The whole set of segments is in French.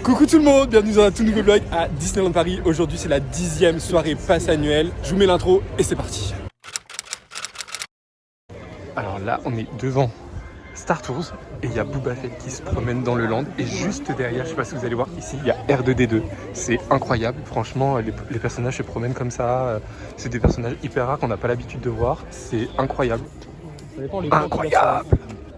Coucou tout le monde, bienvenue dans un tout nouveau vlog à Disneyland Paris. Aujourd'hui c'est la 10e soirée passe annuelle. Je vous mets l'intro et c'est parti. Alors là on est devant Star Tours et il y a Boba Fett qui se promène dans le land. Et juste derrière, je sais pas si vous allez voir, ici il y a R2D2. C'est incroyable, franchement les personnages se promènent comme ça. C'est des personnages hyper rares qu'on n'a pas l'habitude de voir. C'est incroyable. Incroyable.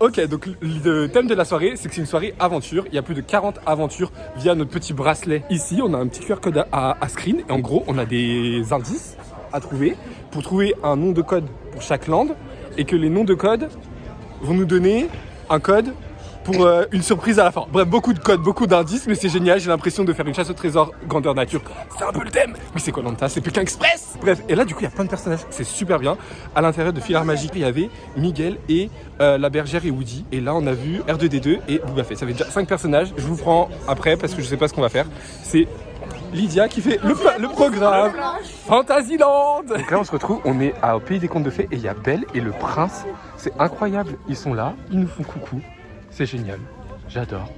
Ok, donc le thème de la soirée, c'est que c'est une soirée aventure. Il y a plus de 40 aventures via notre petit bracelet. Ici, on a un petit QR code à screen. Et en gros, on a des indices à trouver pour trouver un nom de code pour chaque land. Et que les noms de code vont nous donner un code pour une surprise à la fin. Bref, beaucoup de codes, beaucoup d'indices, mais c'est génial. J'ai l'impression de faire une chasse au trésor grandeur nature. C'est un peu le thème. Oui, c'est Koh-Lanta, c'est Pékin Express. Bref, et là, du coup, il y a plein de personnages. C'est super bien. À l'intérieur de Filard Magique, il y avait Miguel et la bergère et Woody. Et là, on a vu R2D2 et Boba Fett. Ça fait déjà 5 personnages. Je vous prends après parce que je sais pas ce qu'on va faire. C'est Lydia qui fait le programme Fantasyland. Donc là on se retrouve, on est au pays des contes de fées et il y a Belle et le prince. C'est incroyable, ils sont là, ils nous font coucou. C'est génial, j'adore.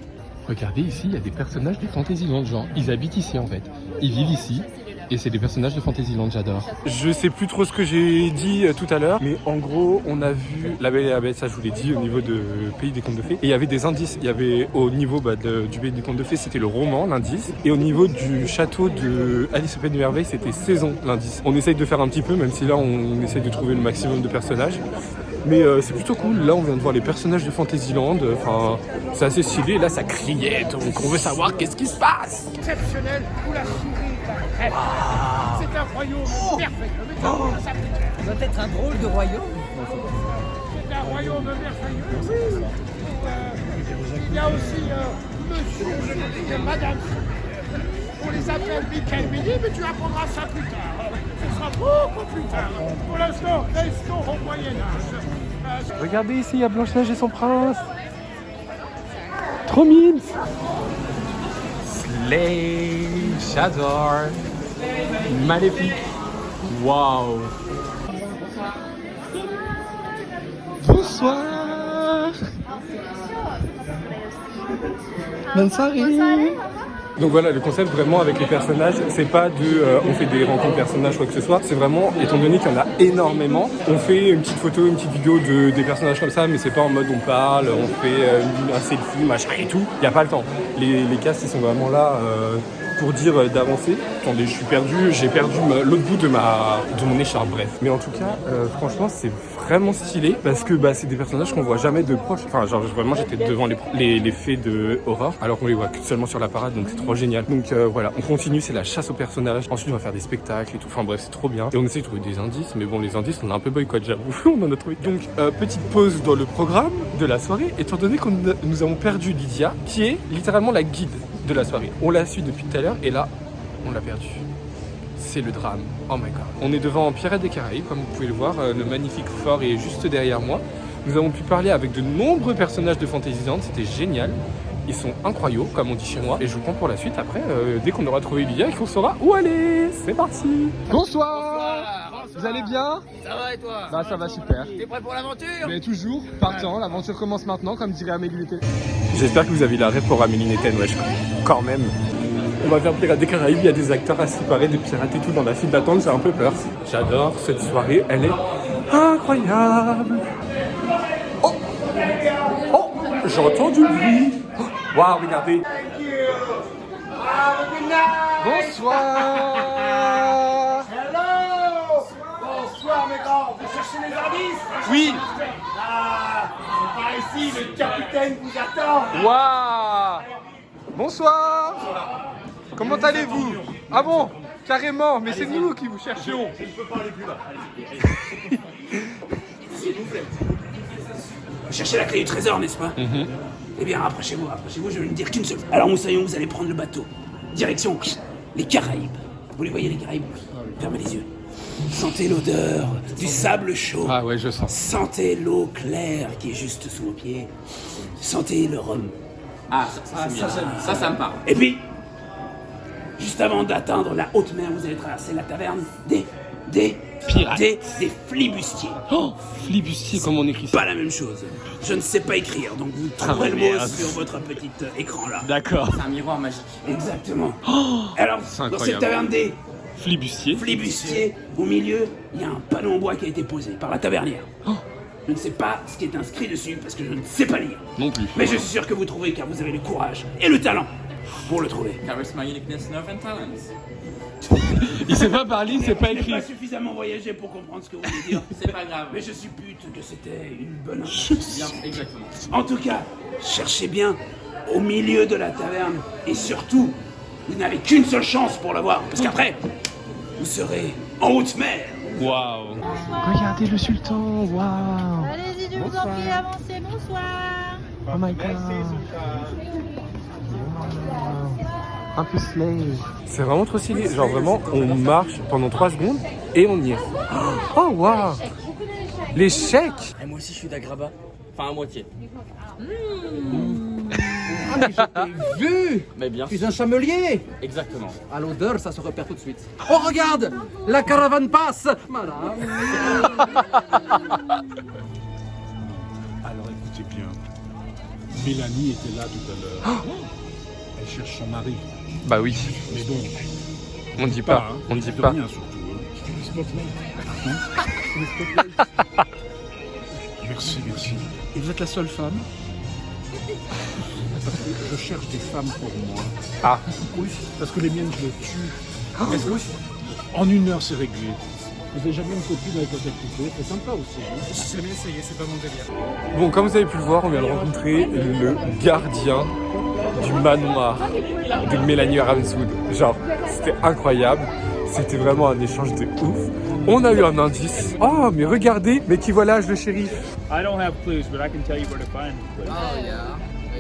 Regardez ici, il y a des personnages de Fantasyland, genre ils habitent ici en fait. Ils vivent ici et c'est des personnages de Fantasyland, j'adore. Je sais plus trop ce que j'ai dit tout à l'heure, mais en gros on a vu La Belle et la Bête, ça je vous l'ai dit, au niveau de Pays des Contes de Fées. Et il y avait des indices, il y avait au niveau du Pays des Contes de Fées, c'était le roman, l'indice. Et au niveau du château de Alice au Pays des Merveilles, c'était saison, l'indice. On essaye de faire un petit peu, même si là on essaye de trouver le maximum de personnages. Mais c'est plutôt cool, là on vient de voir les personnages de Fantasyland, enfin c'est assez stylé, là ça criait, donc on veut savoir qu'est-ce qui se passe. Exceptionnel où la souris est un C'est un royaume merveilleux. Ça doit être un drôle de royaume. C'est un royaume merveilleux. Il y a aussi monsieur et madame. On les appelle Mickey et Minnie, mais tu apprendras ça plus tard. Ce sera beaucoup plus tard. Pour l'instant, restons au Moyen-Âge. Regardez ici, il y a Blanche-Neige et son prince. Trop mignon. Slay, j'adore. Maléfique. Waouh. Bonsoir. Bonne soirée. Donc voilà, le concept vraiment avec les personnages, c'est pas on fait des rencontres personnages quoi que ce soit, c'est vraiment, étant donné qu'il y en a énormément, on fait une petite photo, une petite vidéo des personnages comme ça, mais c'est pas en mode on parle, on fait un selfie, machin et tout, il n'y a pas le temps. Les castes ils sont vraiment là pour dire d'avancer. Attendez, je suis perdu, j'ai perdu l'autre bout de mon écharpe, bref. Mais en tout cas, franchement, c'est vraiment stylé parce que c'est des personnages qu'on voit jamais de proche. Enfin, genre vraiment, j'étais devant les fées de Aurore, alors qu'on les voit que seulement sur la parade, donc c'est trop génial. Donc voilà, on continue, c'est la chasse aux personnages. Ensuite, on va faire des spectacles et tout. Enfin bref, c'est trop bien. Et on essaie de trouver des indices, mais bon, les indices, on a un peu boycott, j'avoue. On en a trouvé. Donc, petite pause dans le programme de la soirée, étant donné que nous avons perdu Lydia, qui est littéralement la guide de la soirée. On l'a su depuis tout à l'heure et là, on l'a perdu. C'est le drame. Oh my god. On est devant Pirates des Caraïbes, comme vous pouvez le voir. Le magnifique fort est juste derrière moi. Nous avons pu parler avec de nombreux personnages de Fantasyland. C'était génial. Ils sont incroyables, comme on dit chez moi. Et je vous prends pour la suite après, dès qu'on aura trouvé Lydia et qu'on saura où aller. C'est parti. Bonsoir. Vous allez bien? Ça va et toi? Bah ça va super. T'es prêt pour l'aventure? Mais toujours, partant. L'aventure commence maintenant, comme dirait Amélie Nothomb. J'espère que vous avez la rêve pour Amélie Nothomb, wesh. Quand même. On va faire Pirates des Caraïbes, il y a des acteurs à ce qui paraît, des pirates et tout dans la file d'attente, j'ai un peu peur. J'adore cette soirée, elle est incroyable. Oh, oh, j'entends du bruit. Waouh, regardez. Bonsoir. Hello. Bonsoir mes grands. Vous cherchez les indices? Oui. Par ici, le capitaine vous attend. Waouh. Bonsoir. Comment allez-vous? Ah bon? Carrément, mais c'est nous qui vous cherchions. Je ne peux pas aller plus bas. Vous cherchez la clé du trésor, n'est-ce pas? Eh bien, approchez-vous, je vais ne dire qu'une seule. Alors, Moussaillon, vous allez prendre le bateau. Direction les Caraïbes. Vous les voyez, les Caraïbes? Fermez les yeux. Sentez l'odeur du sable chaud. Ah ouais, je sens. Sentez l'eau claire qui est juste sous vos pieds. Sentez le rhum. Ça me parle. Et puis, juste avant d'atteindre la haute mer, vous allez traverser la taverne des Pirate. Des flibustiers. Oh, flibustier, comme on écrit ça. Pas la même chose. Je ne sais pas écrire, donc vous trouverez le mot merde. sur votre petit écran là. D'accord. C'est un miroir magique. Exactement. Alors, dans cette incroyable. taverne des Flibustier. flibustiers, au milieu, il y a un panneau en bois qui a été posé par la tavernière. Je ne sais pas ce qui est inscrit dessus parce que je ne sais pas lire. Non plus. Mais je suis sûr que vous trouverez car vous avez le courage et le talent pour le trouver. Charisma, uniqueness, nerve and talents. Il sait pas parler, il sait pas Je n'ai écrire. pas suffisamment voyagé pour comprendre ce que vous voulez dire. C'est pas grave. Mais je suppute que c'était une bonne Bien, exactement. En tout cas, cherchez bien au milieu de la taverne et surtout, vous n'avez qu'une seule chance pour l'avoir parce qu'après, vous serez en haute mer. Waouh. Regardez le sultan, waouh. Allez-y, je vous en prie, avancez, bonsoir. Oh my god. Un peu slave. C'est vraiment trop stylé. Genre vraiment, on marche pendant 3 secondes et on y est. Oh waouh. Les chèques. Et moi aussi, je suis d'Agraba. Enfin, à moitié. Vu! Mais bien Tu es sûr. un chamelier! Exactement. À l'odeur, ça se repère tout de suite. Oh, regarde! La caravane passe! Madame! Alors écoutez bien, Mélanie était là tout à l'heure. Elle cherche son mari. Bah oui. Mais bon, On dit pas. hein, On elle dit fait pas. rien surtout. Le spotlight. Le spotlight. Merci, merci. Et vous êtes la seule femme? Parce que je cherche des femmes pour moi. Ah. Oui, parce que les miennes, je les tue. Est-ce que en 1 heure, c'est réglé. Vous avez jamais une copine avec laquelle couper? C'est sympa aussi. Hein. J'ai jamais essayé, c'est pas mon délire. Bon, comme vous avez pu le voir, on vient de rencontrer le gardien du manoir de Mélanie Ravenswood. Genre, c'était incroyable. C'était vraiment un échange de ouf. On a eu un indice. Oh, mais regardez, mais qui voilà, le shérif. I don't have clues, but I can tell you where to find them. Oh, yeah.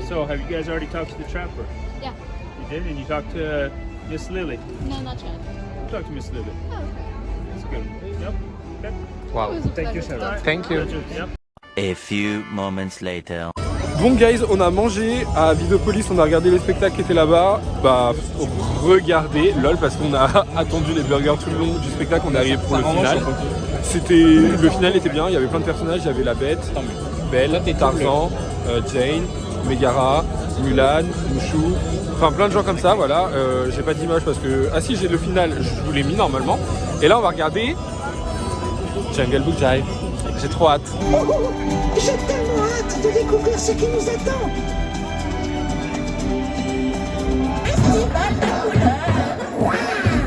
So, have you guys already talked to the trapper? Yeah. You did? And you talked to Miss Lily? No, not yet. You talked to Miss Lily. Oh, That's good. Yep. Okay. Wow. it was a Thank you, pleasure sir. talking. Thank you. Yep. A few moments later. Bon guys, on a mangé à Videopolis, on a regardé les spectacles qui étaient là-bas. Bah regardez, lol, parce qu'on a attendu les burgers tout le long du spectacle, on est arrivé pour le final. Le final était bien, il y avait plein de personnages, il y avait la Bête, Belle, Tarzan, Jane, Megara, Mulan, Mushu, enfin plein de gens comme ça, voilà. J'ai pas d'image parce que... Ah si, j'ai le final, je vous l'ai mis normalement. Et là on va regarder Jungle Book Jive. J'ai trop hâte. J'ai tellement hâte de découvrir ce qui nous attend. Festival de couleurs.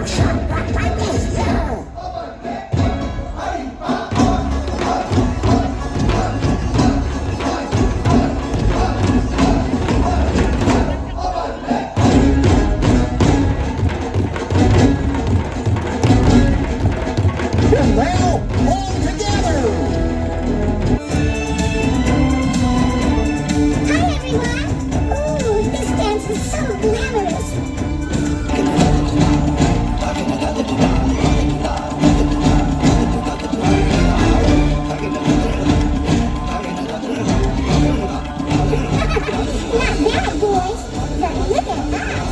Waouh, well, all together. Hi everyone! Ooh, this dance is so glamorous! Not bad, boys! But look at us!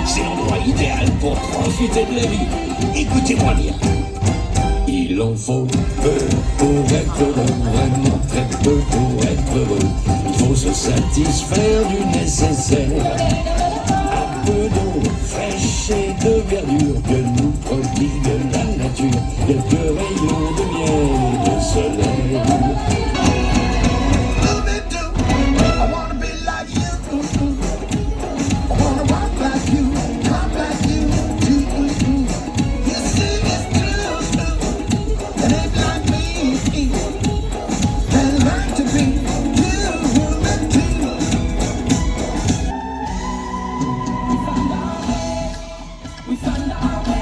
C'est l'endroit idéal pour profiter de la vie. Écoutez-moi bien. Il en faut peu pour être heureux, vraiment très peu pour être heureux. Il faut se satisfaire du nécessaire. Un peu d'eau fraîche et de verdure que nous prodigue la nature. Quelques rayons de miel et de soleil. We found our way.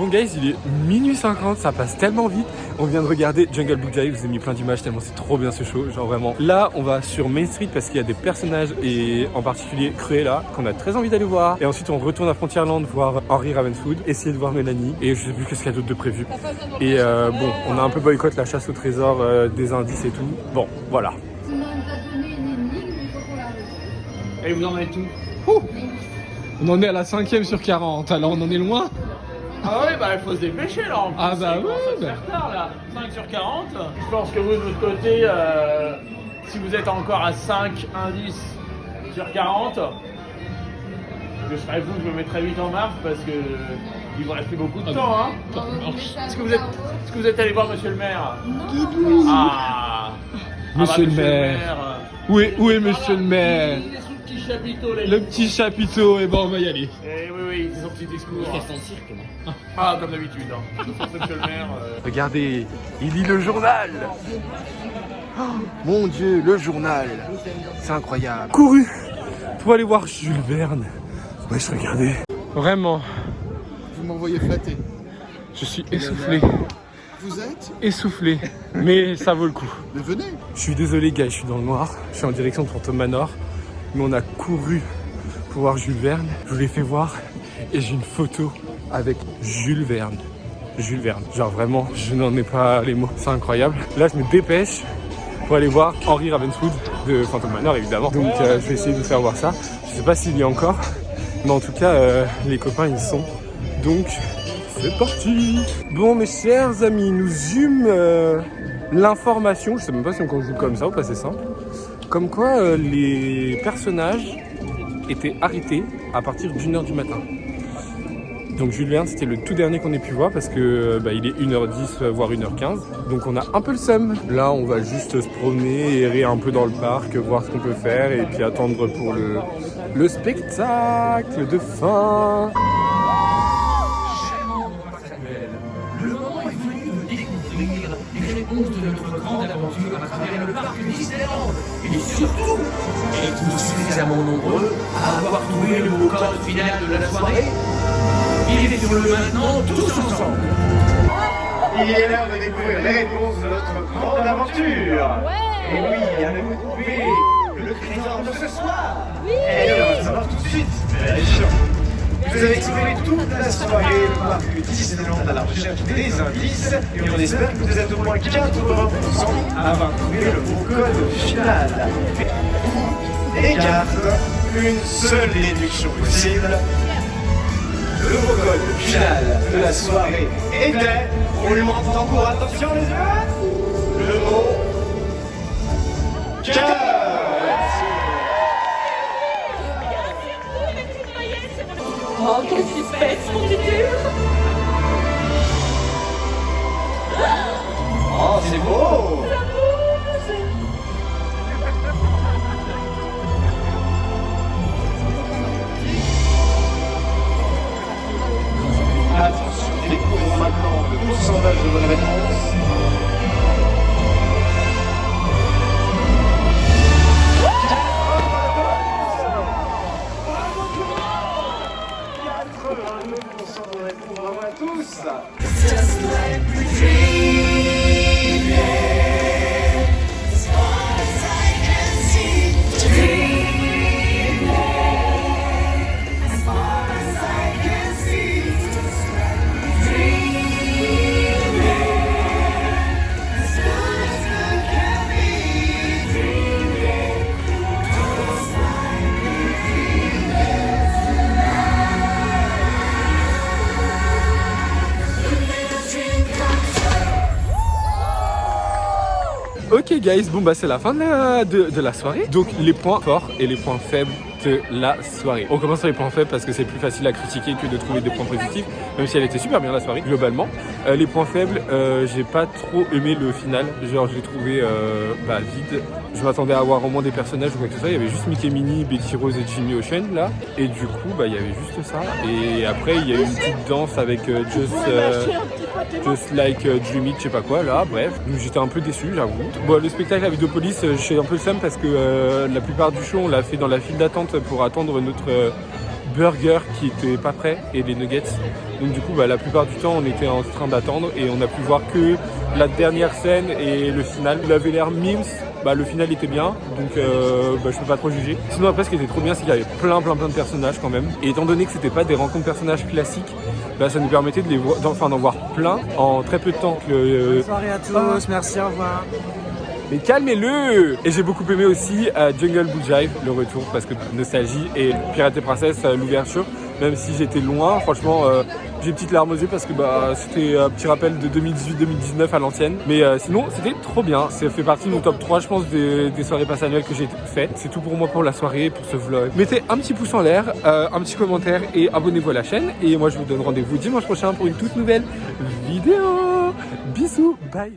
guys, il est minuit 50, ça passe tellement vite. On vient de regarder Jungle Book Diaries, je vous ai mis plein d'images tellement c'est trop bien ce show, genre vraiment. Là, on va sur Main Street parce qu'il y a des personnages et en particulier Cruella qu'on a très envie d'aller voir. Et ensuite, on retourne à Frontierland voir Henry Ravenswood, essayer de voir Mélanie et je sais plus qu'est-ce qu'il y a d'autre de prévu. Et bon, on a un peu boycott la chasse au trésor, des indices et tout. Bon, voilà. Et vous en êtes où? On en est à la 5e sur 40, alors on en est loin. Ah ouais, bah il faut se dépêcher là. En plus. Ah bah ouais, Ça fait retard là. 5 sur 40. Je pense que vous de votre côté, si vous êtes encore à 5 indices sur 40, je serai vous, je me mettrai vite en marche parce que il vous reste plus beaucoup de temps. Hein. Est-ce que vous êtes allé voir Monsieur le Maire? Ah, Monsieur le Maire. Où est Monsieur le Maire? Chapiteau, le petit chapiteau, et bon on va y aller. Eh oui, c'est son petit discours. Il fait son cirque, non? Ah, comme d'habitude. Hein. Monsieur le Maire. Regardez, il lit le journal. Oh, mon Dieu, le journal. C'est incroyable. Couru pour aller voir Jules Verne. Ouais, je regardais. Vraiment. Vous m'envoyez flatter. Je suis essoufflé. Vous êtes? Essoufflé. Mais ça vaut le coup. Mais venez. Je suis désolé, gars, je suis dans le noir. Je suis en direction de Phantom Manor. Mais on a couru pour voir Jules Verne. Je vous l'ai fait voir et j'ai une photo avec Jules Verne. Jules Verne. Genre vraiment, je n'en ai pas les mots. C'est incroyable. Là, je me dépêche pour aller voir Henry Ravenswood de Phantom Manor, évidemment. Donc, je vais essayer de vous faire voir ça. Je sais pas s'il y a encore. Mais en tout cas, les copains, ils sont. Donc, c'est parti. Bon, mes chers amis, nous eûmes l'information. Je sais même pas si on conjugue comme ça ou pas, c'est simple. Comme quoi les personnages étaient arrêtés à partir d'1h du matin. Donc Jules Verne, c'était le tout dernier qu'on ait pu voir parce que il est 1h10 voire 1h15. Donc on a un peu le seum. Là on va juste se promener, errer un peu dans le parc, voir ce qu'on peut faire et puis attendre pour le spectacle de fin. Le moment est venu de découvrir les réponses de notre grande aventure à travers le parc Disneyland. Et surtout, êtes-vous suffisamment nombreux à avoir trouvé le mot code final de la soirée? Vivez-le maintenant tous ensemble. Il est l'heure de découvrir les réponses de notre grande aventure. Et oui, avez-vous trouvé le trésor de ce soir? Oui. Et on va savoir tout de suite. Bien sûr. Vous avez exploré toute la soirée le parc Disneyland à la recherche des indices et on espère que vous êtes au moins 80% à avoir trouvé le bon code final. Les cartes, une seule déduction possible. Le mot code final de la soirée était, roulement de tambour, attention les yeux, le mot cœur. Oh, quel suspense, mon Dieu! Oh, c'est beau! Attention, découvrons maintenant le pourcentage de bonnes réponses. Bravo à tous. Just like we dreamed, yeah. As far as I can see, dream, yeah. As far as I can see, just like we dreamed, yeah. As good as good can be, dream, yeah. Just like we dreamed, yeah. Ok guys, bon bah c'est la fin de la soirée. Donc les points forts et les points faibles de la soirée. On commence par les points faibles parce que c'est plus facile à critiquer que de trouver des points positifs, même si elle était super bien la soirée globalement. Les points faibles, j'ai pas trop aimé le final, genre je l'ai trouvé vide. Je m'attendais à avoir au moins des personnages ou quoi que ce soit. Il y avait juste Mickey Minnie, Betty Rose et Jimmy Ocean là. Et du coup il y avait juste ça. Et après il y a eu une petite danse avec Just Like Dream It, je sais pas quoi là, bref. Donc j'étais un peu déçu, j'avoue. Bon, le spectacle avec Vidéopolis, je suis un peu le seum parce que la plupart du show on l'a fait dans la file d'attente pour attendre notre burgers qui étaient pas prêts et les nuggets. Donc du coup, la plupart du temps, on était en train d'attendre et on a pu voir que la dernière scène et le final. Il avait l'air mimes. Le final était bien, donc je peux pas trop juger. Sinon après ce qui était trop bien c'est qu'il y avait plein de personnages quand même. Et étant donné que c'était pas des rencontres personnages classiques, ça nous permettait de les voir, d'en voir plein en très peu de temps. Bonne soirée à tous, merci, au revoir. Mais calmez-le. Et j'ai beaucoup aimé aussi Jungle Book Jive, le retour, parce que nostalgie et Pirates et Princesses, l'ouverture. Même si j'étais loin, franchement, j'ai une petite larme aux yeux parce que c'était un petit rappel de 2018-2019 à l'ancienne. Mais sinon, c'était trop bien. Ça fait partie de mon top 3, je pense, des soirées passes annuelles que j'ai faites. C'est tout pour moi pour la soirée, pour ce vlog. Mettez un petit pouce en l'air, un petit commentaire et abonnez-vous à la chaîne. Et moi, je vous donne rendez-vous dimanche prochain pour une toute nouvelle vidéo. Bisous, bye.